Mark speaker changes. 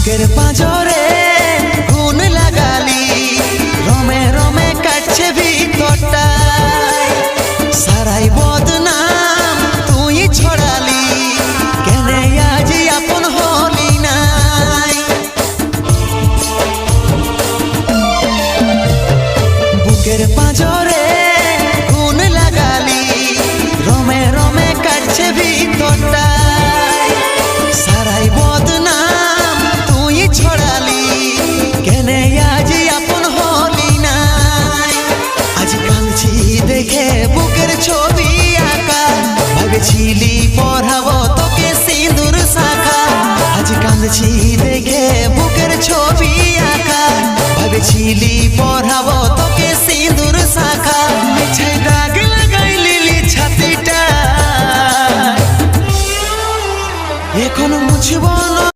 Speaker 1: বুকের পাঁজরে গুণ লাগালি, রমে রমে কাটছে ভিতরটা, সারাই বদনাম তুই ছড়ালি, কেনে আজ আপন হলি নাই। বুকের পাঁজরে গুণ লাগালি, রমে রমে কাটছে ভিতরটা, সারাই বদনাম তুই ছড়ালি, কেনে আজ আপন হলি নাই। আজ কাঁদছি দেখে বুকের ছবি আঁকা, ভেবেছিলি পড়াবো তোকে সিঁদুর শাখা। আজ কাঁদছি দেখে বুকের ছবি আঁকা, ভেবেছিলি